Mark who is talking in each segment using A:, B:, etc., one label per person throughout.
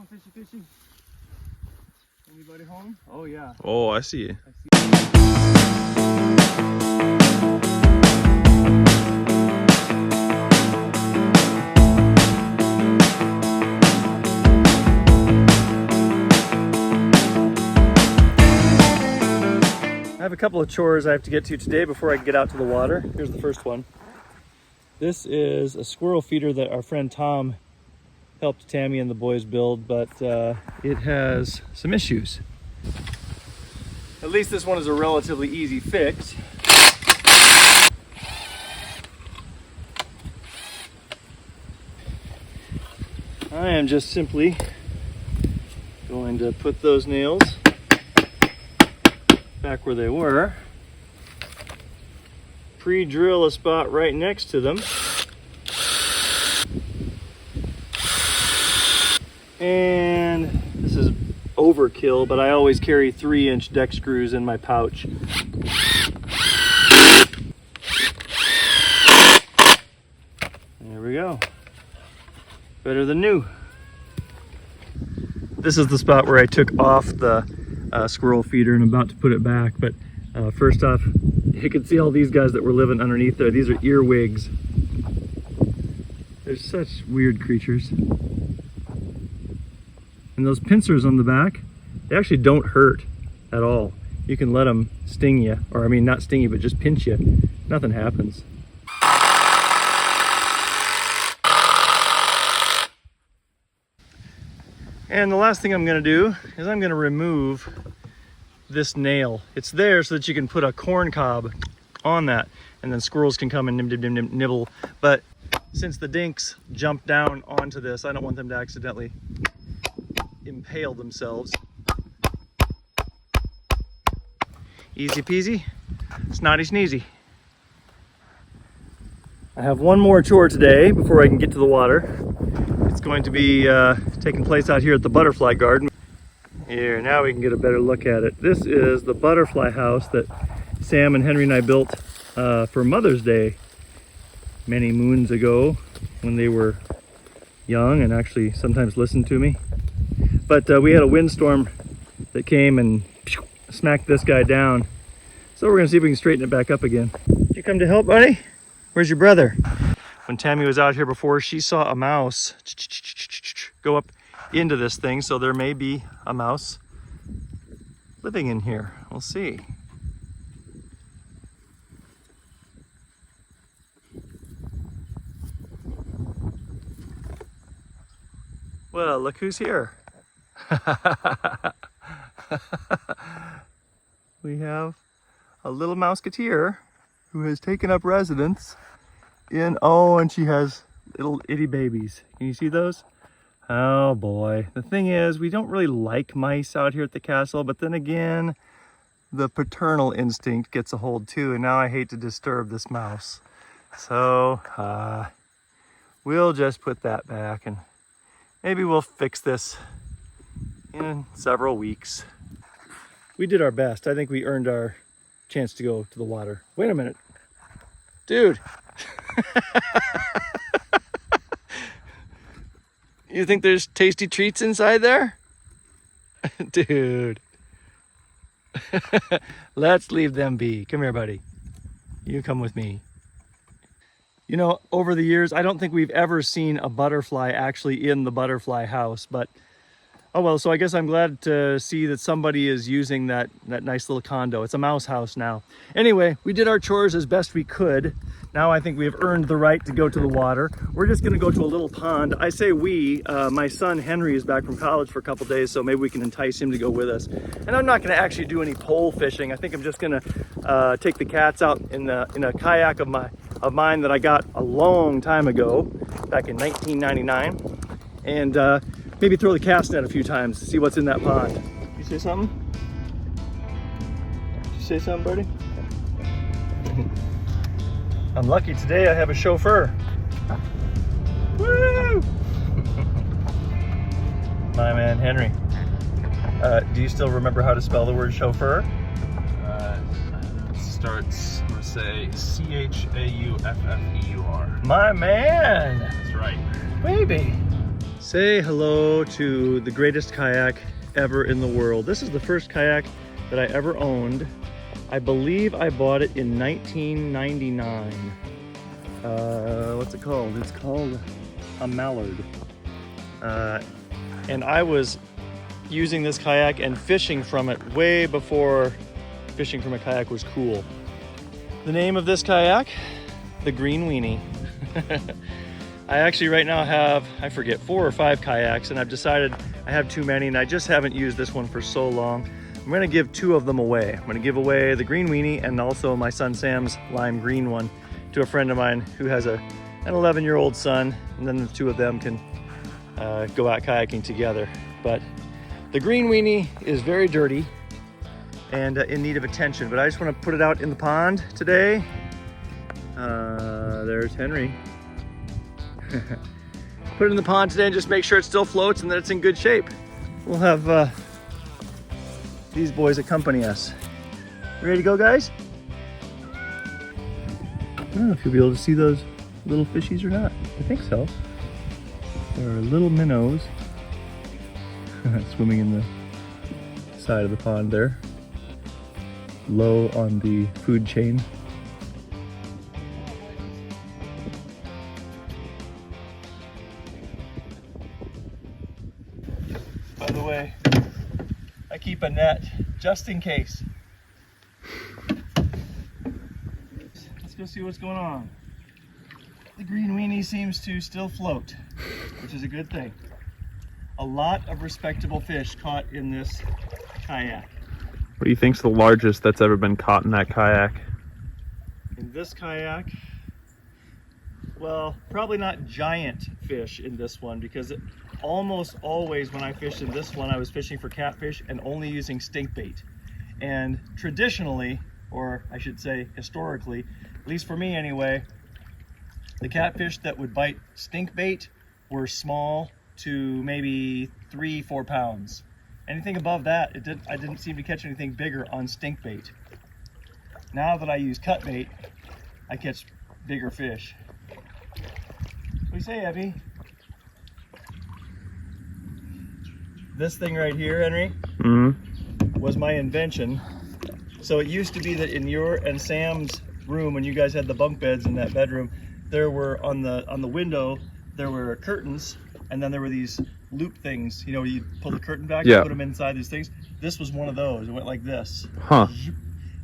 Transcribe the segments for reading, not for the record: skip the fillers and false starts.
A: going fishy fishy? Anybody home? Oh yeah.
B: Oh, I see you.
A: I have a couple of chores I have to get to today before I can get out to the water. Here's the first one. This is a squirrel feeder that our friend Tom helped Tammy and the boys build, but it has some issues. At least this one is a relatively easy fix. I am just simply going to put those nails back where they were, pre-drill a spot right next to them, and this is overkill, but I always carry 3-inch deck screws in my pouch. There we go. Better than new. This is the spot where I took off the squirrel feeder and I'm about to put it back, but first off, you can see all these guys that were living underneath there. These are earwigs. They're such weird creatures. And those pincers on the back, they actually don't hurt at all. You can let them sting you, or I mean not sting you, but just pinch you. Nothing happens. And the last thing I'm going to do is I'm going to remove this nail. It's there so that you can put a corn cob on that and then squirrels can come and nibble. But since the dinks jumped down onto this, I don't want them to accidentally impale themselves. Easy peasy, snotty sneezy. I have one more chore today before I can get to the water. It's going to be taking place out here at the butterfly garden. Here, now we can get a better look at it. This is the butterfly house that Sam and Henry and I built for Mother's Day many moons ago when they were young and actually sometimes listened to me. But we had a windstorm that came and smacked this guy down. So we're gonna see if we can straighten it back up again. Did you come to help, buddy? Where's your brother? When Tammy was out here before, she saw a mouse go up into this thing, so there may be a mouse living in here. We'll see. Well, look who's here. We have a little mouseketeer who has taken up residence in, oh, and she has little itty babies. Can you see those? Oh boy. The thing is, we don't really like mice out here at the castle, but then again, the paternal instinct gets a hold too, and now I hate to disturb this mouse. So, we'll just put that back and maybe we'll fix this in several weeks. We did our best. I think we earned our chance to go to the water. Wait a minute. Dude. You think there's tasty treats inside there? Dude. Let's leave them be. Come here, buddy. You come with me. You know, over the years, I don't think we've ever seen a butterfly actually in the butterfly house, but oh well, so I guess I'm glad to see that somebody is using that nice little condo. It's a mouse house now. Anyway, we did our chores as best we could. Now I think we have earned the right to go to the water. We're just gonna go to a little pond. I say we, my son Henry is back from college for a couple days, so maybe we can entice him to go with us. And I'm not gonna actually do any pole fishing. I think I'm just gonna take the cats out in a kayak of mine that I got a long time ago, back in 1999. And maybe throw the cast net a few times to see what's in that pond. You say something? Did you say something, buddy? I'm lucky today I have a chauffeur. Woo! My man, Henry. Do you still remember how to spell the word chauffeur?
B: It starts, I'm gonna say C-H-A-U-F-F-E-U-R.
A: My man!
B: That's right.
A: Baby. Say hello to the greatest kayak ever in the world. This is the first kayak that I ever owned. I believe I bought it in 1999. What's it called? It's called a Mallard. And I was using this kayak and fishing from it way before fishing from a kayak was cool. The name of this kayak? The Green Weenie. I actually right now have, I forget, 4 or 5 kayaks, and I've decided I have too many and I just haven't used this one for so long. I'm gonna give 2 of them away. I'm gonna give away the Green Weenie and also my son Sam's lime green one to a friend of mine who has an 11-year-old son, and then the 2 of them can go out kayaking together. But the Green Weenie is very dirty and in need of attention, but I just want to put it out in the pond today. There's Henry. Put it in the pond today and just make sure it still floats and that it's in good shape. We'll have these boys accompany us. You ready to go, guys? I don't know if you'll be able to see those little fishies or not. I think so. There are little minnows swimming in the side of the pond there, low on the food chain. By the way, I keep a net just in case. Let's go see what's going on. The Green Weenie seems to still float, which is a good thing. A lot of respectable fish caught in this kayak.
B: What do you think's the largest that's ever been caught in that kayak?
A: In this kayak, well, probably not giant fish in this one, because almost always when I fished in this one, I was fishing for catfish and only using stink bait. And traditionally, or I should say historically, at least for me anyway, the catfish that would bite stink bait were small to maybe 3-4 pounds. Anything above that, I didn't seem to catch anything bigger on stink bait. Now that I use cut bait, I catch bigger fish. What do you say, Abby? This thing right here, Henry, was my invention. So it used to be that in your and Sam's room, when you guys had the bunk beds in that bedroom, there were on the window there were curtains, and then there were these loop things. You know, you pull the curtain back and put them inside these things. This was one of those. It went like this.
B: Huh.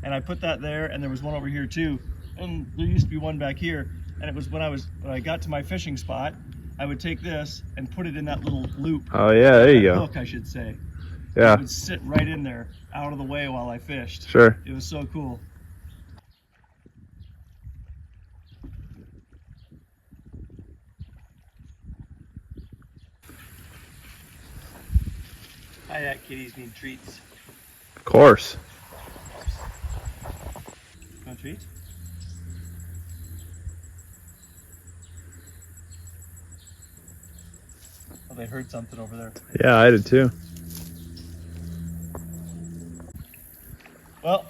A: And I put that there, and there was one over here too. And there used to be one back here. And it was when I got to my fishing spot, I would take this and put it in that little loop.
B: Oh yeah, there you go.
A: Hook, I should say.
B: Yeah.
A: It would sit right in there, out of the way while I fished.
B: Sure.
A: It was so cool. Kayak kitties need treats.
B: Of course.
A: Want treats? Oh, they heard something over there.
B: Yeah, I did too.
A: Well,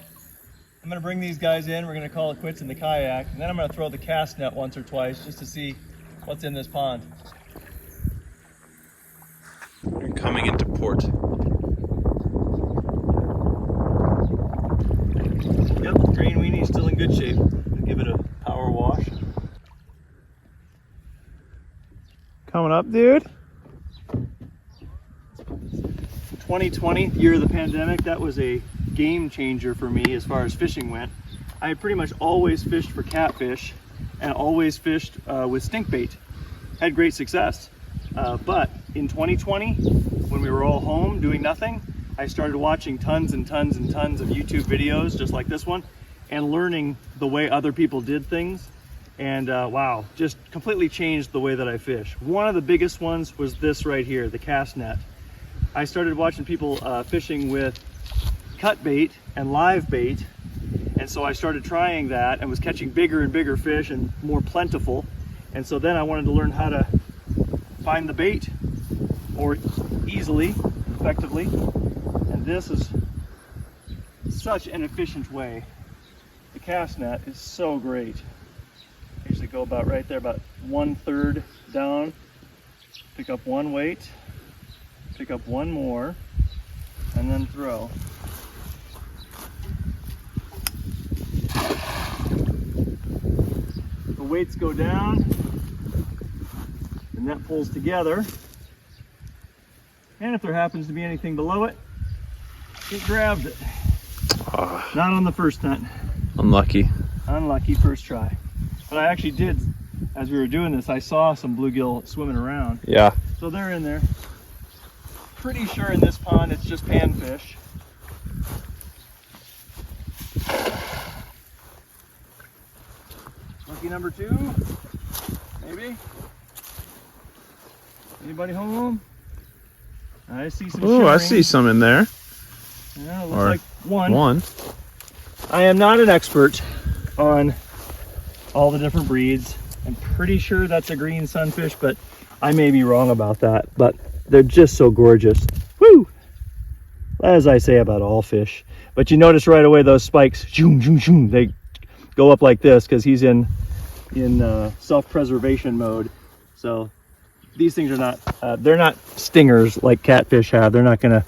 A: I'm gonna bring these guys in. We're gonna call it quits in the kayak, and then I'm gonna throw the cast net once or twice just to see what's in this pond.
B: We're coming into port.
A: Yep, Green Weenie's still in good shape. I'll give it a power wash.
B: Coming up, dude.
A: 2020, year of the pandemic, that was a game changer for me as far as fishing went. I had pretty much always fished for catfish and always fished with stink bait. Had great success. But in 2020, when we were all home doing nothing, I started watching tons and tons and tons of YouTube videos just like this one and learning the way other people did things. And wow, just completely changed the way that I fish. One of the biggest ones was this right here, the cast net. I started watching people fishing with cut bait and live bait, and so I started trying that and was catching bigger and bigger fish and more plentiful. And so then I wanted to learn how to find the bait more easily, effectively, and this is such an efficient way. The cast net is so great. I usually go about right there, about 1/3 down, Pick up one weight, pick up one more, and then throw. The weights go down, the net pulls together, and if there happens to be anything below it, it grabs it. Not on the first net.
B: Unlucky.
A: Unlucky first try. But I actually did, as we were doing this, I saw some bluegill swimming around.
B: Yeah.
A: So they're in there. Pretty sure in this pond it's just panfish. Lucky number 2, maybe. Anybody home? I see some.
B: Oh, I
A: shimmering.
B: see some in there.
A: Yeah, it looks
B: Or
A: like one.
B: One.
A: I am not an expert on all the different breeds. I'm pretty sure that's a green sunfish, but I may be wrong about that. But they're just so gorgeous. Woo! As I say about all fish. But you notice right away those spikes, zoom, zoom, zoom, they go up like this because he's in self-preservation mode. So these things are not, they're not stingers like catfish have. They're not gonna,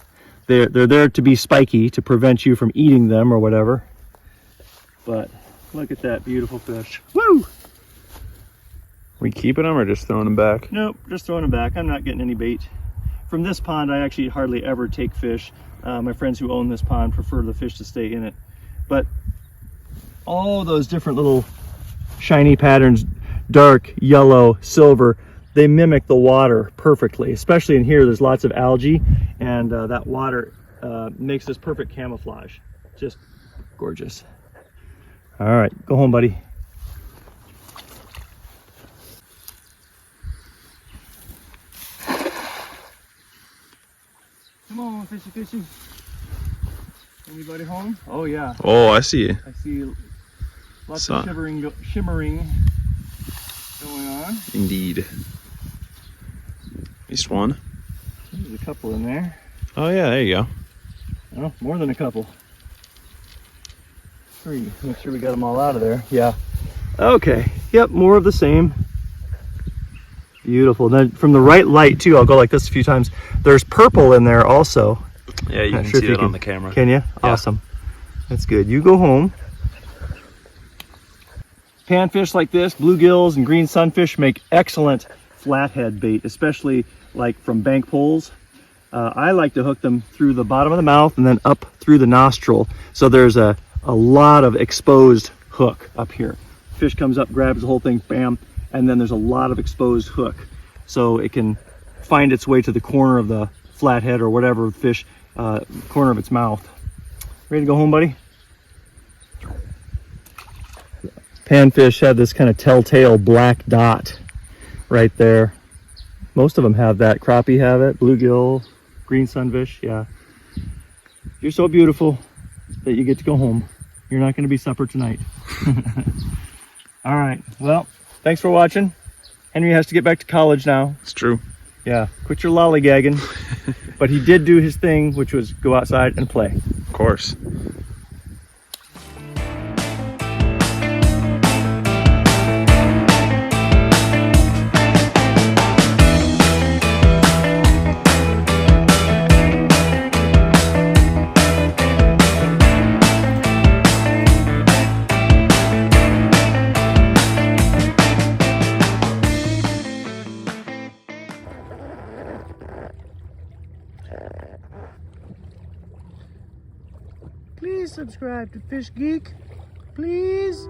A: they're there to be spiky to prevent you from eating them or whatever. But look at that beautiful fish. Woo!
B: We keeping them or just throwing them back?
A: Nope, just throwing them back. I'm not getting any bait. From this pond, I actually hardly ever take fish. My friends who own this pond prefer the fish to stay in it. But all those different little shiny patterns, dark, yellow, silver, they mimic the water perfectly. Especially in here, there's lots of algae, and that water makes this perfect camouflage. Just gorgeous. All right, go home, buddy. Come on, fishy, fishy. Anybody home? Oh yeah.
B: Oh, I see.
A: I see lots of shimmering going on.
B: Indeed. At least one.
A: There's a couple in there.
B: Oh yeah, there you go.
A: Oh, more than a couple. 3. Make sure we got them all out of there. Yeah. Okay. Yep, more of the same. Beautiful. Then from the right light too, I'll go like this a few times. There's purple in there also.
B: Yeah, you
A: Not
B: can
A: sure
B: see
A: if you
B: it on the camera.
A: Can you?
B: Yeah.
A: Awesome. That's good. You go home. Panfish like this, bluegills and green sunfish make excellent flathead bait, especially like from bank poles. I like to hook them through the bottom of the mouth and then up through the nostril. So there's a lot of exposed hook up here. Fish comes up, grabs the whole thing, bam, and then there's a lot of exposed hook. So it can find its way to the corner of the flathead or whatever fish, corner of its mouth. Ready to go home, buddy? Panfish have this kind of telltale black dot right there. Most of them have that. Crappie have it, bluegill, green sunfish, yeah. You're so beautiful that you get to go home. You're not going to be supper tonight. All right, well, thanks for watching. Henry has to get back to college now.
B: It's true.
A: Yeah, quit your lollygagging. But he did do his thing, which was go outside and play.
B: Of course.
A: Please subscribe to Fish Geek, please.